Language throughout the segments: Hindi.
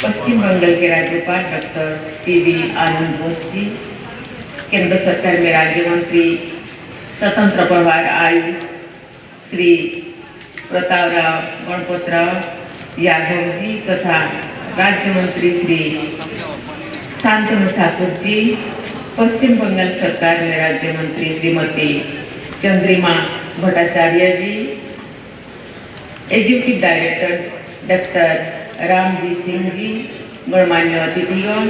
पश्चिम बंगाल के राज्यपाल डॉक्टर टीबी आनंद बोस जी, केंद्र सरकार में राज्य मंत्री स्वतंत्र प्रभार आयुष श्री प्रतापराव गणपतराव यादव जी तथा राज्य मंत्री श्री शांतनु ठाकुर जी, पश्चिम बंगाल सरकार में राज्य मंत्री Shrimati Chandrima Bhattacharya ji, executive director doctor Ramji Singh ji, गणमान्य अतिथिगण,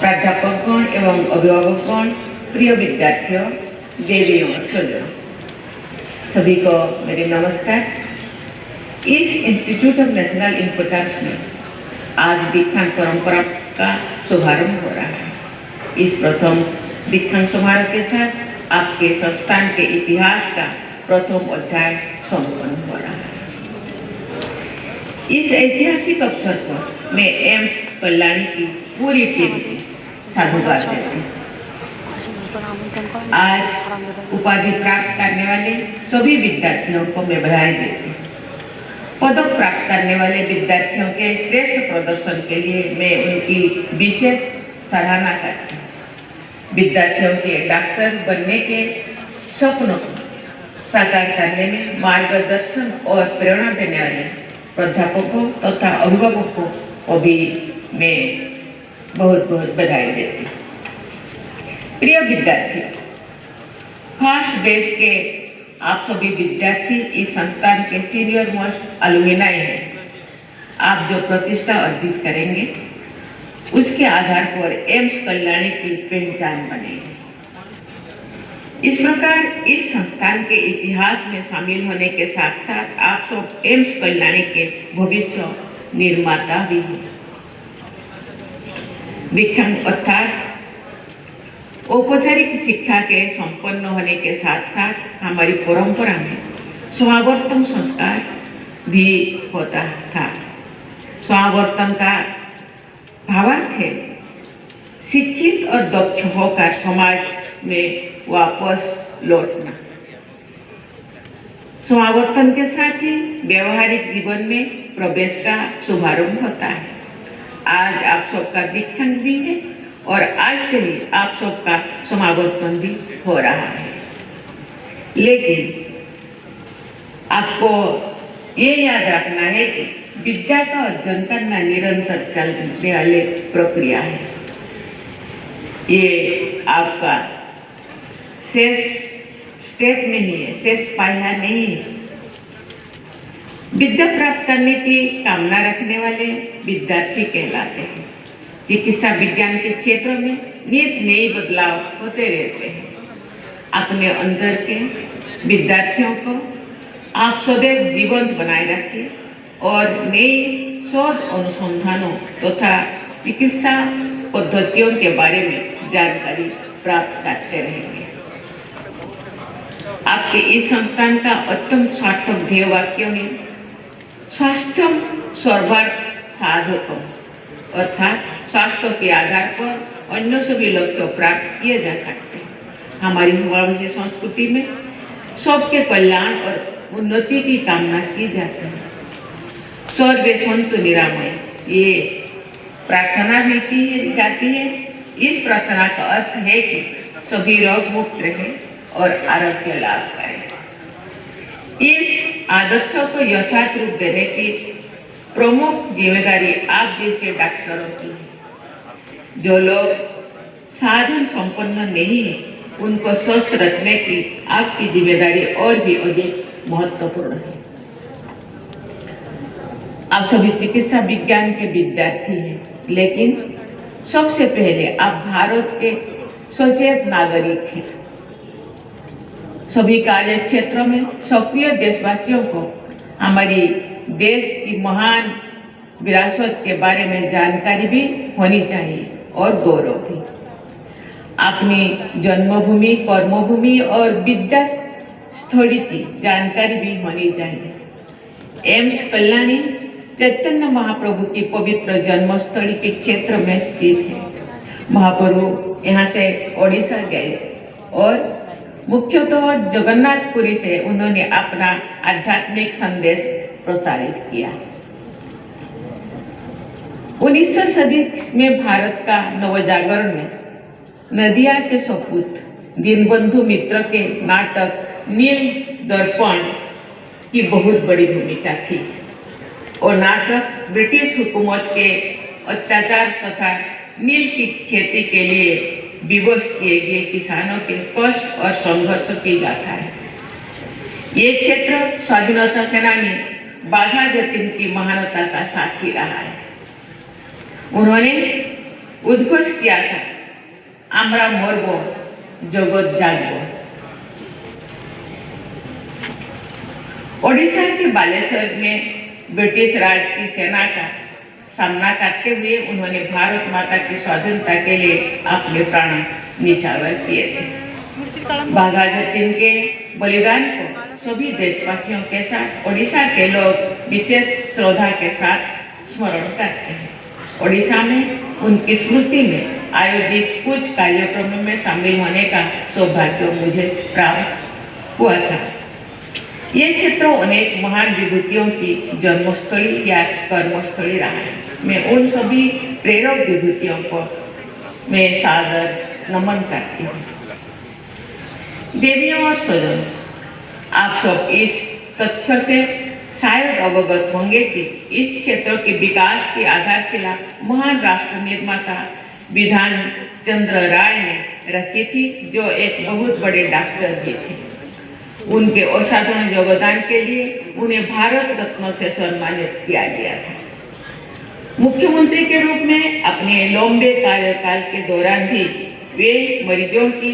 प्राध्यापकगण एवं अभिभावकगण, प्रिय विद्यार्थियों, देवी और स्वजनों, सभी को मेरे नमस्कार। इस इंस्टीट्यूट ऑफ नेशनल इम्पोर्टेंस में आज दीक्षांत परंपरा का शुभारंभ हो रहा है। इस प्रथम दीक्षांत समारोह के साथ आपके संस्थान के इतिहास का प्रथम अध्याय संपन्न हो रहा है। इस ऐतिहासिक अवसर पर मैं एम्स कल्याणी की पूरी टीम को साधुवाद देती हूँ। आज उपाधि प्राप्त करने वाले सभी विद्यार्थियों को मैं बधाई देती हूँ। पदक प्राप्त करने वाले विद्यार्थियों के श्रेष्ठ प्रदर्शन के लिए मैं उनकी विशेष सराहना करती हूँ। विद्यार्थियों के डॉक्टर बनने के सपनों को साकार करने में मार्गदर्शन और प्रेरणा देने वाले प्राध्यापकों तथा अभिभावकों को भी मैं बहुत बहुत बधाई देती हूँ। प्रिय विद्यार्थी, फर्स्ट बैच के आप सभी विद्यार्थी इस संस्थान के सीनियर मोस्ट अलुमिनाई हैं। आप जो प्रतिष्ठा अर्जित करेंगे उसके आधार पर एम्स कल्याणी की पहचान बनेगी। इस प्रकार इस संस्थान के इतिहास में शामिल होने के साथ साथ आप सब एम्स कल्याणी के भविष्य निर्माता भी हैं। दीक्षांत अर्थात औपचारिक शिक्षा के संपन्न होने के साथ साथ हमारी परंपरा में समावर्तन संस्कार भी होता था। समावर्तन का भावार्थ है शिक्षित और दक्ष होकर समाज में वापस लौटना। समावर्तन के साथ ही व्यवहारिक जीवन में प्रवेश का शुभारंभ होता है। आज आप सबका दीक्षांत भी है और आज से ही आप सबका समावर्तन भी हो रहा है। लेकिन आपको ये याद रखना है कि विद्या का अर्जन करना निरंतर चलने वाली प्रक्रिया है। ये आपका शेष स्टेप नहीं है, शेष पाया नहीं है। विद्या प्राप्त करने की कामना रखने वाले विद्यार्थी कहलाते हैं। चिकित्सा विज्ञान के क्षेत्र में नित नए बदलाव होते रहते हैं। अपने अंदर के विद्यार्थियों को आप सदैव जीवंत बनाए रखिए और नई शोध अनुसंधानों तथा चिकित्सा पद्धतियों के बारे में जानकारी प्राप्त करते रहेंगे। आपके इस संस्थान का अत्यंत सार्थक ध्येय वाक्य है स्वास्थ्यम सर्वार्थ साधकम, अर्थात स्वास्थ्य के आधार पर अन्य सभी लक्ष्य प्राप्त किए जा सकते हैं। हमारी भारतीय संस्कृति में सबके कल्याण और उन्नति की कामना की जाती है। सर्वे संतु निरामय, ये प्रार्थना भी की जाती है। इस प्रार्थना का अर्थ है कि सभी रोग मुक्त रहे और आरोग्य लाभ करें। इस आदर्श को यथार्थ रूप देने की प्रमुख जिम्मेदारी आप जैसे डॉक्टरों की है। जो लोग साधन संपन्न नहीं है उनको स्वस्थ रखने की आपकी जिम्मेदारी और भी अधिक महत्वपूर्ण है। आप सभी चिकित्सा विज्ञान के विद्यार्थी हैं, लेकिन सबसे पहले आप भारत के सचेत नागरिक हैं। सभी कार्य क्षेत्रों में सक्रिय देशवासियों को हमारी देश की महान विरासत के बारे में जानकारी भी होनी चाहिए और गौरव भी। अपनी जन्मभूमि, कर्मभूमि और विद्या स्थली की जानकारी भी होनी चाहिए। एम्स कल्याणी चैतन्य महाप्रभु की पवित्र जन्मस्थली के क्षेत्र में स्थित है। महाप्रभु यहाँ से ओडिशा गए और मुख्यतः जगन्नाथपुरी से उन्होंने अपना आध्यात्मिक संदेश प्रसारित किया। 19वीं सदी में भारत का नवजागरण में नदिया के सपूत दीनबंधु मित्र के नाटक नील दर्पण की बहुत बड़ी भूमिका थी और नाटक ब्रिटिश हुकूमत के अत्याचार तथा नील की खेती के लिए विवश किए गए किसानों के कष्ट और संघर्ष की गाथा है। ये क्षेत्र स्वाधीनता सेनानी बाघा जतीन की महानता का साथी रहा है। उन्होंने उद्घोष किया था, आम्रा मोरबो जगत जागबो। ओडिशा के बालेश्वर में ब्रिटिश राज की सेना का सामना करते हुए उन्होंने भारत माता की स्वाधीनता के लिए अपने प्राण न्यौछावर किए थे। बाघा जतीन के बलिदान को सभी देशवासियों के साथ ओडिशा के लोग विशेष श्रद्धा के साथ स्मरण करते हैं। ओडिशा में उनकी स्मृति में आयोजित कुछ कार्यक्रमों में शामिल होने का सौभाग्य मुझे प्राप्त हुआ था। ये क्षेत्र अनेक महान विभूतियों की जन्मस्थली या कर्मस्थली रहा है। मैं उन सभी प्रेरक विभूतियों को मैं सादर नमन करती हूँ। देवियों और स्वजन, आप सब इस तथ्य से शायद अवगत होंगे कि इस क्षेत्र के विकास की आधारशिला महान राष्ट्र निर्माता विधान चंद्र राय ने रखी थी, जो एक बहुत बड़े डॉक्टर भी थे। उनके असाधारण योगदान के लिए उन्हें भारत रत्न से सम्मानित किया गया था। मुख्यमंत्री के रूप में अपने लंबे कार्यकाल के दौरान भी वे मरीजों की